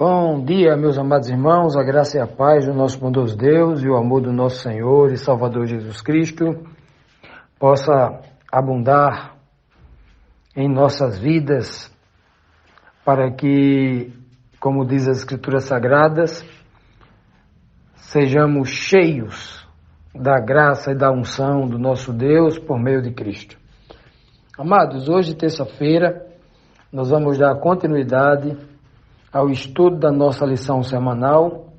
Bom dia, meus amados irmãos, a graça e a paz do nosso bondoso Deus e o amor do nosso Senhor e Salvador Jesus Cristo possa abundar em nossas vidas para que, como diz as Escrituras Sagradas, sejamos cheios da graça e da unção do nosso Deus por meio de Cristo. Amados, hoje, terça-feira, nós vamos dar continuidade ao estudo da nossa lição semanal,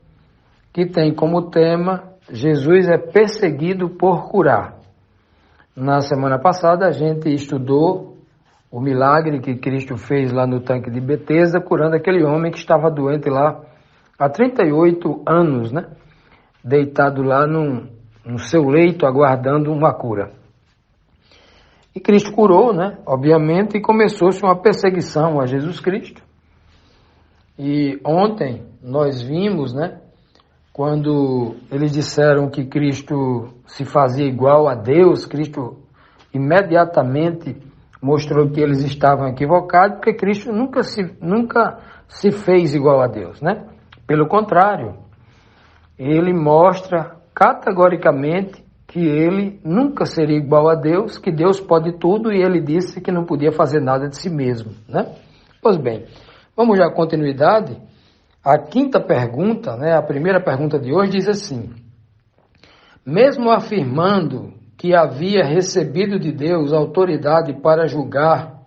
que tem como tema Jesus é perseguido por curar. Na semana passada a gente estudou o milagre que Cristo fez lá no tanque de Betesda, curando aquele homem que estava doente lá há 38 anos, né? Deitado lá no seu leito, aguardando uma cura. E Cristo curou, né? Obviamente, e começou-se uma perseguição a Jesus Cristo. E ontem nós vimos, né, quando eles disseram que Cristo se fazia igual a Deus, Cristo imediatamente mostrou que eles estavam equivocados, porque Cristo nunca se fez igual a Deus, né? Pelo contrário, ele mostra categoricamente que ele nunca seria igual a Deus, que Deus pode tudo, e ele disse que não podia fazer nada de si mesmo, né? Pois bem, vamos dar continuidade. A quinta pergunta, né, a primeira pergunta de hoje diz assim: mesmo afirmando que havia recebido de Deus autoridade para julgar,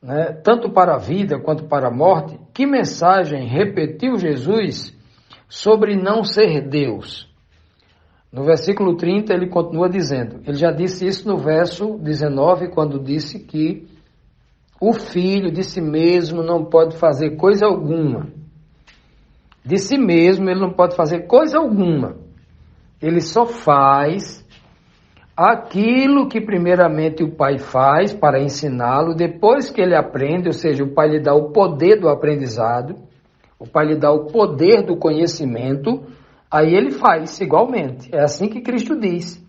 né, tanto para a vida quanto para a morte, que mensagem repetiu Jesus sobre não ser Deus? No versículo 30 ele continua dizendo, ele já disse isso no verso 19, quando disse que o Filho de si mesmo não pode fazer coisa alguma. De si mesmo ele não pode fazer coisa alguma. Ele só faz aquilo que primeiramente o Pai faz para ensiná-lo. Depois que ele aprende, ou seja, o Pai lhe dá o poder do aprendizado, o Pai lhe dá o poder do conhecimento, aí ele faz igualmente. É assim que Cristo diz.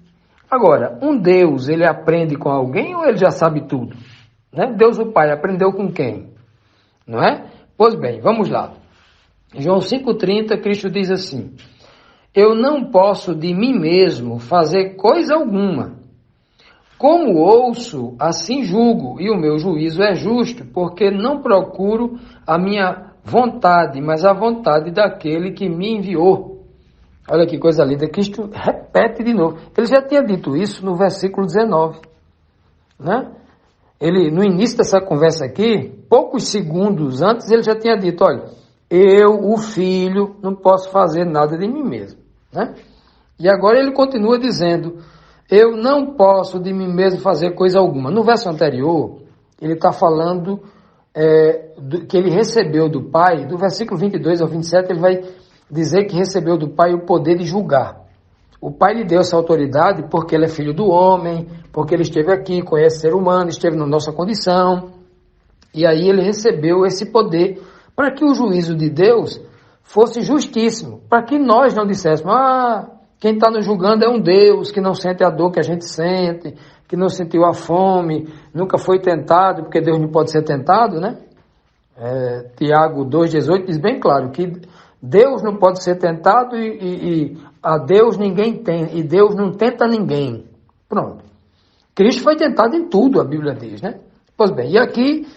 Agora, um Deus, ele aprende com alguém ou ele já sabe tudo? Né? Deus o Pai aprendeu com quem? Não é? Pois bem, vamos lá. João 5,30, Cristo diz assim: eu não posso de mim mesmo fazer coisa alguma. Como ouço, assim julgo, e o meu juízo é justo, porque não procuro a minha vontade, mas a vontade daquele que me enviou. Olha que coisa linda, Cristo repete de novo. Ele já tinha dito isso no versículo 19, né? Ele, no início dessa conversa aqui, poucos segundos antes, ele já tinha dito, olha, eu, o Filho, não posso fazer nada de mim mesmo, né? E agora ele continua dizendo, eu não posso de mim mesmo fazer coisa alguma. No verso anterior, ele está falando que ele recebeu do Pai, do versículo 22 ao 27, ele vai dizer que recebeu do Pai o poder de julgar. O Pai lhe deu essa autoridade porque ele é filho do homem, porque ele esteve aqui, conhece ser humano, esteve na nossa condição. E aí ele recebeu esse poder para que o juízo de Deus fosse justíssimo. Para que nós não disséssemos, quem está nos julgando é um Deus que não sente a dor que a gente sente, que não sentiu a fome, nunca foi tentado, porque Deus não pode ser tentado, né? Tiago 2,18 diz bem claro que Deus não pode ser tentado e a Deus ninguém tem, e Deus não tenta ninguém. Pronto. Cristo foi tentado em tudo, a Bíblia diz, né? Pois bem, e aqui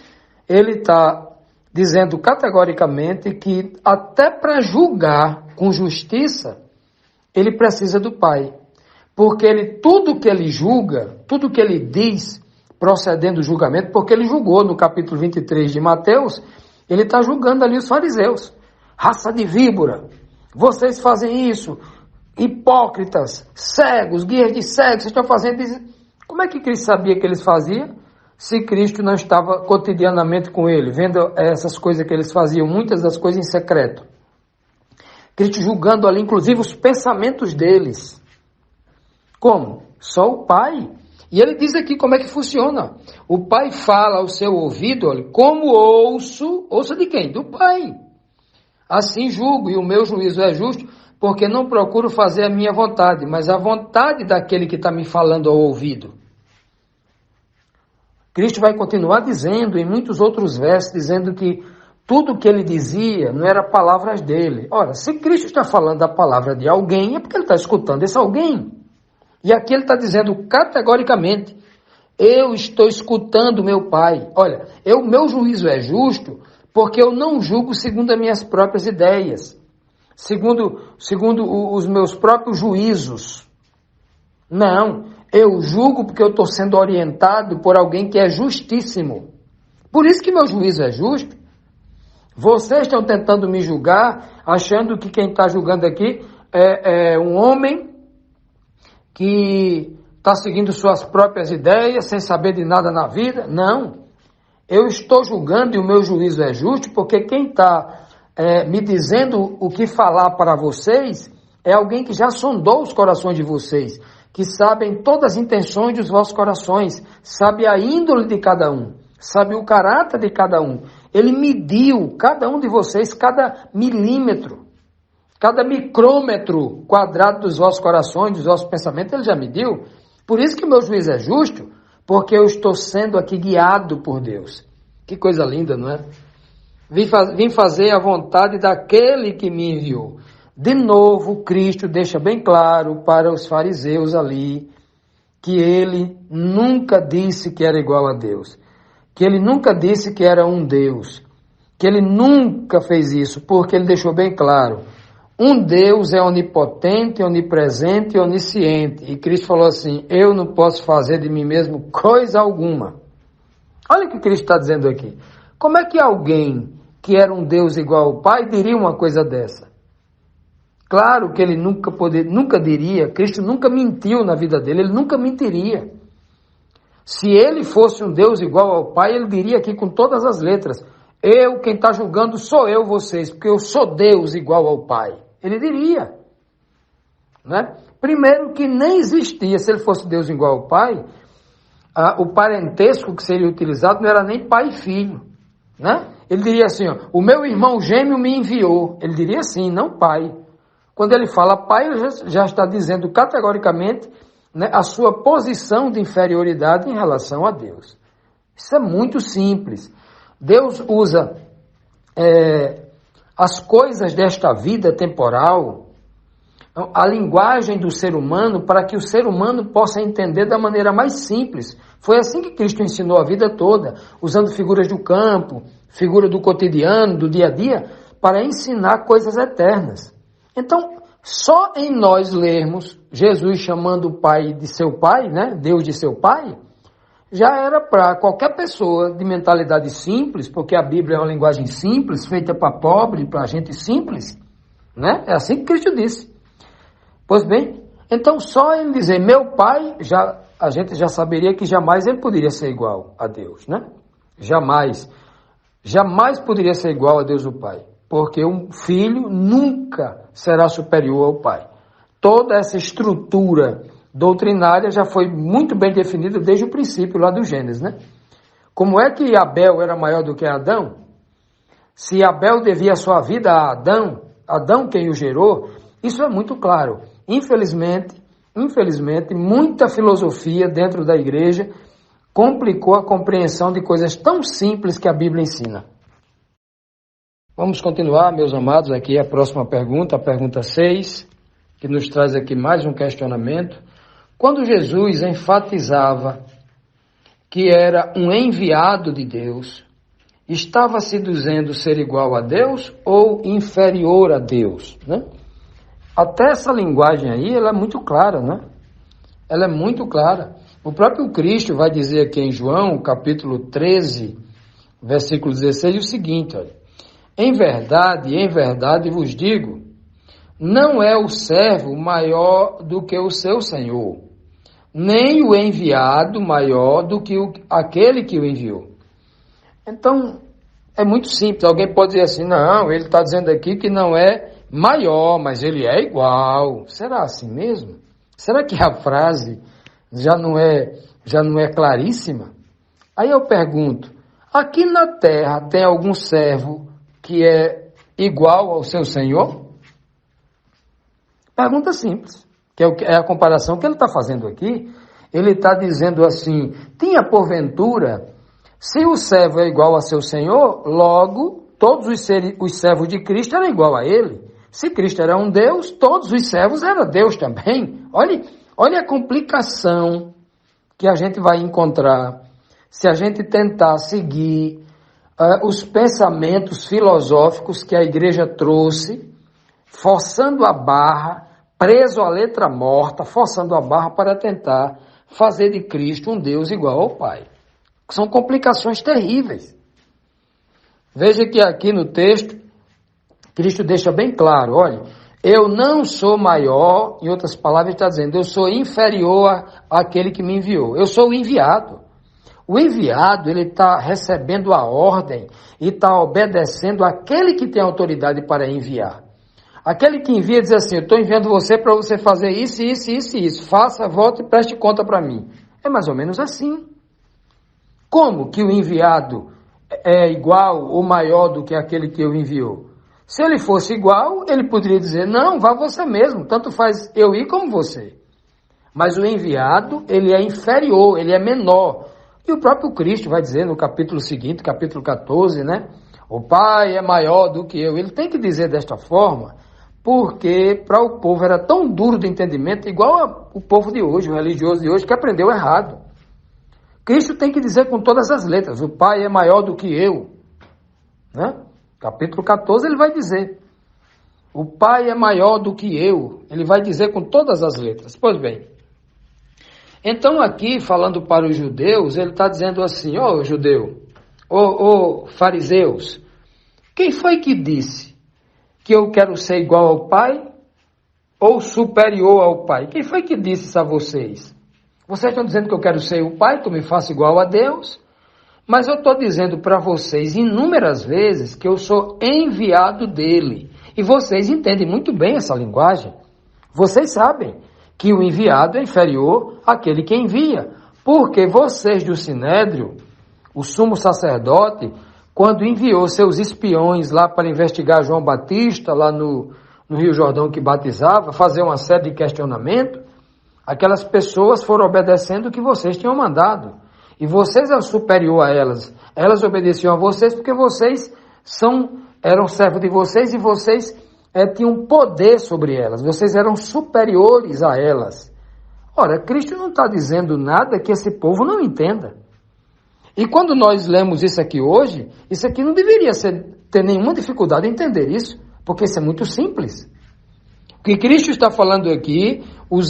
ele está dizendo categoricamente que até para julgar com justiça, ele precisa do Pai. Porque tudo que ele julga, tudo que ele diz, procedendo do julgamento, porque ele julgou no capítulo 23 de Mateus, ele está julgando ali os fariseus. Raça de víbora, vocês fazem isso, hipócritas, cegos, guias de cegos, vocês estão fazendo isso. Como é que Cristo sabia que eles faziam, se Cristo não estava cotidianamente com ele, vendo essas coisas que eles faziam, muitas das coisas em secreto? Cristo julgando ali, inclusive, os pensamentos deles. Como? Só o Pai. E ele diz aqui como é que funciona. O Pai fala ao seu ouvido, olha, como ouço de quem? Do Pai. Assim julgo, e o meu juízo é justo, porque não procuro fazer a minha vontade, mas a vontade daquele que está me falando ao ouvido. Cristo vai continuar dizendo, em muitos outros versos, dizendo que tudo que ele dizia não era palavras dele. Ora, se Cristo está falando da palavra de alguém, é porque ele está escutando esse alguém. E aqui ele está dizendo categoricamente, eu estou escutando meu Pai. Olha, meu juízo é justo porque eu não julgo segundo as minhas próprias ideias, segundo os meus próprios juízos. Não, eu julgo porque eu estou sendo orientado por alguém que é justíssimo. Por isso que meu juízo é justo. Vocês estão tentando me julgar, achando que quem está julgando aqui é um homem que está seguindo suas próprias ideias, sem saber de nada na vida. Não. Eu estou julgando e o meu juízo é justo, porque quem está me dizendo o que falar para vocês é alguém que já sondou os corações de vocês, que sabem todas as intenções dos vossos corações, sabe a índole de cada um, sabe o caráter de cada um. Ele mediu cada um de vocês, cada milímetro, cada micrômetro quadrado dos vossos corações, dos vossos pensamentos, ele já mediu. Por isso que o meu juízo é justo, porque eu estou sendo aqui guiado por Deus. Que coisa linda, não é? Vim fazer a vontade daquele que me enviou. De novo, Cristo deixa bem claro para os fariseus ali que ele nunca disse que era igual a Deus, que ele nunca disse que era um Deus, que ele nunca fez isso, porque ele deixou bem claro, um Deus é onipotente, onipresente e onisciente. E Cristo falou assim, eu não posso fazer de mim mesmo coisa alguma. Olha o que Cristo está dizendo aqui. Como é que alguém que era um Deus igual ao Pai diria uma coisa dessa? Claro que ele nunca diria, Cristo nunca mentiu na vida dele, ele nunca mentiria. Se ele fosse um Deus igual ao Pai, ele diria aqui com todas as letras, quem está julgando sou eu, vocês, porque eu sou Deus igual ao Pai. Ele diria, né? Primeiro que nem existia, se ele fosse Deus igual ao Pai, o parentesco que seria utilizado não era nem pai e filho, né? Ele diria assim, ó, o meu irmão gêmeo me enviou. Ele diria assim, não pai. Quando ele fala pai, ele já está dizendo categoricamente, né, a sua posição de inferioridade em relação a Deus. Isso é muito simples. Deus usa as coisas desta vida temporal, a linguagem do ser humano, para que o ser humano possa entender da maneira mais simples. Foi assim que Cristo ensinou a vida toda, usando figuras do campo, figura do cotidiano, do dia a dia, para ensinar coisas eternas. Então, só em nós lermos Jesus chamando o Pai de seu Pai, né? Deus de seu Pai, já era para qualquer pessoa de mentalidade simples, porque a Bíblia é uma linguagem simples, feita para pobre, para gente simples, né? É assim que Cristo disse. Pois bem, então só em dizer meu Pai, a gente já saberia que jamais ele poderia ser igual a Deus, né? Jamais poderia ser igual a Deus o Pai, porque um filho nunca será superior ao Pai. Toda essa estrutura doutrinária já foi muito bem definida desde o princípio lá do Gênesis, né? Como é que Abel era maior do que Adão? Se Abel devia a sua vida a Adão quem o gerou, isso é muito claro. Infelizmente, muita filosofia dentro da igreja complicou a compreensão de coisas tão simples que a Bíblia ensina. Vamos continuar, meus amados, aqui a próxima pergunta, a pergunta 6, que nos traz aqui mais um questionamento. Quando Jesus enfatizava que era um enviado de Deus, estava se dizendo ser igual a Deus ou inferior a Deus, né? Até essa linguagem aí, ela é muito clara, né? Ela é muito clara. O próprio Cristo vai dizer aqui em João, capítulo 13, versículo 16, o seguinte, olha, em verdade vos digo, não é o servo maior do que o seu senhor, nem o enviado maior do que aquele que o enviou. Então, é muito simples. Alguém pode dizer assim, não, ele está dizendo aqui que não é maior, mas ele é igual. Será assim mesmo? Será que a frase já não é claríssima? Aí eu pergunto, aqui na terra tem algum servo que é igual ao seu senhor? Pergunta simples, que é a comparação que ele está fazendo aqui. Ele está dizendo assim, tinha porventura, se o servo é igual a seu senhor, logo todos os servos de Cristo eram igual a ele. Se Cristo era um Deus, todos os servos eram Deus também. Olha a complicação que a gente vai encontrar se a gente tentar seguir os pensamentos filosóficos que a igreja trouxe, forçando a barra, preso à letra morta, forçando a barra para tentar fazer de Cristo um Deus igual ao Pai. São complicações terríveis. Veja que aqui no texto, Cristo deixa bem claro, olha, eu não sou maior, em outras palavras está dizendo, eu sou inferior àquele que me enviou. Eu sou o enviado. O enviado, ele está recebendo a ordem e está obedecendo àquele que tem autoridade para enviar. Aquele que envia diz assim, eu estou enviando você para você fazer isso, isso, isso e isso. Faça, volte e preste conta para mim. É mais ou menos assim. Como que o enviado é igual ou maior do que aquele que o enviou? Se ele fosse igual, ele poderia dizer, não, vá você mesmo, tanto faz eu ir como você. Mas o enviado, ele é inferior, ele é menor. E o próprio Cristo vai dizer no capítulo seguinte, capítulo 14, né? O Pai é maior do que eu. Ele tem que dizer desta forma, porque para o povo era tão duro de entendimento, igual o povo de hoje, o religioso de hoje, que aprendeu errado. Cristo tem que dizer com todas as letras, o Pai é maior do que eu. Né? Capítulo 14 ele vai dizer, o Pai é maior do que eu. Ele vai dizer com todas as letras. Pois bem, então aqui falando para os judeus, ele está dizendo assim, ó judeu, ó fariseus, quem foi que disse que eu quero ser igual ao Pai ou superior ao Pai? Quem foi que disse isso a vocês? Vocês estão dizendo que eu quero ser o Pai, que eu me faço igual a Deus, mas eu estou dizendo para vocês inúmeras vezes que eu sou enviado dele. E vocês entendem muito bem essa linguagem. Vocês sabem que o enviado é inferior àquele que envia. Porque vocês do Sinédrio, o sumo sacerdote, quando enviou seus espiões lá para investigar João Batista, lá no Rio Jordão que batizava, fazer uma série de questionamentos, aquelas pessoas foram obedecendo o que vocês tinham mandado. E vocês eram superior a elas. Elas obedeciam a vocês porque vocês eram servos de vocês e vocês tinham poder sobre elas. Vocês eram superiores a elas. Ora, Cristo não está dizendo nada que esse povo não entenda. E quando nós lemos isso aqui hoje, isso aqui não deveria ter nenhuma dificuldade em entender isso, porque isso é muito simples. O que Cristo está falando aqui,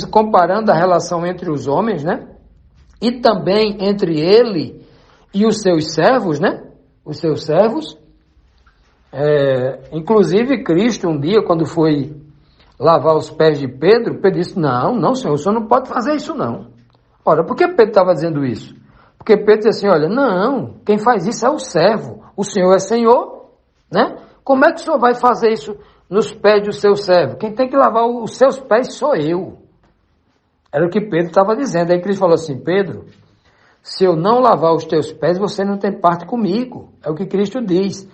comparando a relação entre os homens, né? E também entre ele e os seus servos, né? Os seus servos. Inclusive, Cristo, um dia, quando foi lavar os pés de Pedro, Pedro disse, não, Senhor, o Senhor não pode fazer isso, não. Ora, por que Pedro estava dizendo isso? Porque Pedro disse assim, olha, não, quem faz isso é o servo. O Senhor é Senhor, né? Como é que o Senhor vai fazer isso nos pés do seu servo? Quem tem que lavar os seus pés sou eu. Era o que Pedro estava dizendo. Aí Cristo falou assim, Pedro, se eu não lavar os teus pés, você não tem parte comigo. É o que Cristo diz,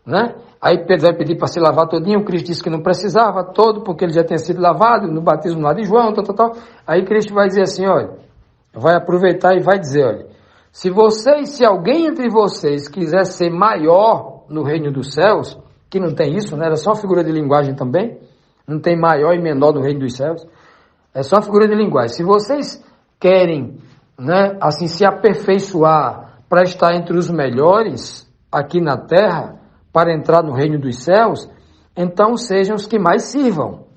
né? Aí Pedro vai pedir para se lavar todinho. Cristo disse que não precisava todo, porque ele já tinha sido lavado no batismo lá de João, tal. Aí Cristo vai dizer assim, olha, vai aproveitar e vai dizer, olha, se alguém entre vocês quiser ser maior no reino dos céus, que não tem isso, né? Era só uma figura de linguagem também, não tem maior e menor no reino dos céus, é só uma figura de linguagem. Se vocês querem, né, assim, se aperfeiçoar para estar entre os melhores aqui na terra, para entrar no reino dos céus, então sejam os que mais sirvam.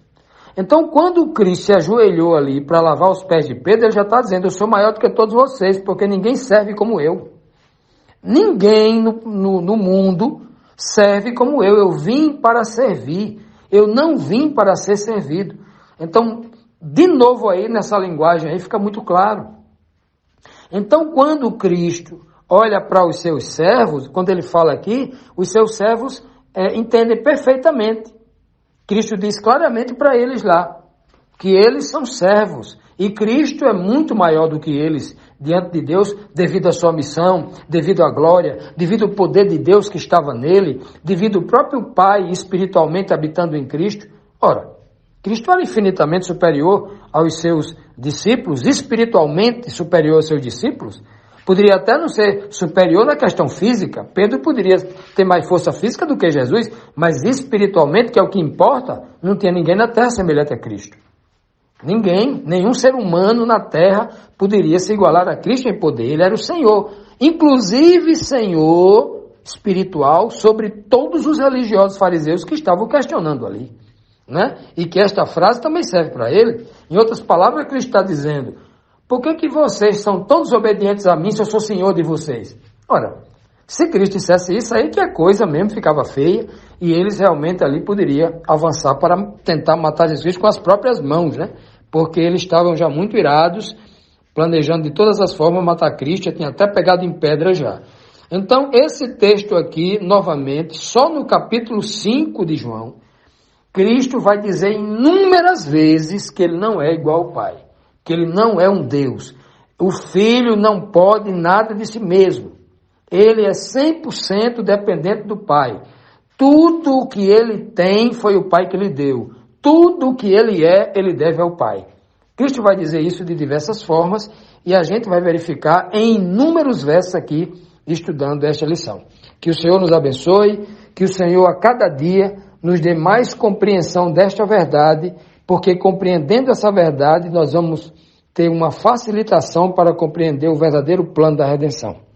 Então, quando Cristo se ajoelhou ali para lavar os pés de Pedro, ele já está dizendo, eu sou maior do que todos vocês, porque ninguém serve como eu. Ninguém no mundo serve como eu. Eu vim para servir. Eu não vim para ser servido. Então, de novo aí, nessa linguagem aí, fica muito claro. Então, quando Cristo olha para os seus servos, quando ele fala aqui, os seus servos entendem perfeitamente. Cristo diz claramente para eles lá, que eles são servos, e Cristo é muito maior do que eles, diante de Deus, devido à sua missão, devido à glória, devido ao poder de Deus que estava nele, devido ao próprio Pai espiritualmente habitando em Cristo. Ora, Cristo era infinitamente superior aos seus discípulos, espiritualmente superior aos seus discípulos, Poderia até não ser superior na questão física. Pedro poderia ter mais força física do que Jesus, mas espiritualmente, que é o que importa, não tinha ninguém na terra semelhante a Cristo. Ninguém, nenhum ser humano na terra poderia se igualar a Cristo em poder. Ele era o Senhor, inclusive Senhor espiritual sobre todos os religiosos fariseus que estavam questionando ali, né? E que esta frase também serve para ele. Em outras palavras, Cristo está dizendo: por que vocês são tão desobedientes a mim se eu sou Senhor de vocês? Ora, se Cristo dissesse isso, aí que a coisa mesmo ficava feia e eles realmente ali poderiam avançar para tentar matar Jesus com as próprias mãos, né? Porque eles estavam já muito irados, planejando de todas as formas matar Cristo, já tinha até pegado em pedra já. Então, esse texto aqui, novamente, só no capítulo 5 de João, Cristo vai dizer inúmeras vezes que ele não é igual ao Pai, que ele não é um Deus. O Filho não pode nada de si mesmo. Ele é 100% dependente do Pai. Tudo o que ele tem foi o Pai que lhe deu. Tudo o que ele é, ele deve ao Pai. Cristo vai dizer isso de diversas formas e a gente vai verificar em inúmeros versos aqui, estudando esta lição. Que o Senhor nos abençoe, que o Senhor a cada dia nos dê mais compreensão desta verdade, porque compreendendo essa verdade nós vamos ter uma facilitação para compreender o verdadeiro plano da redenção.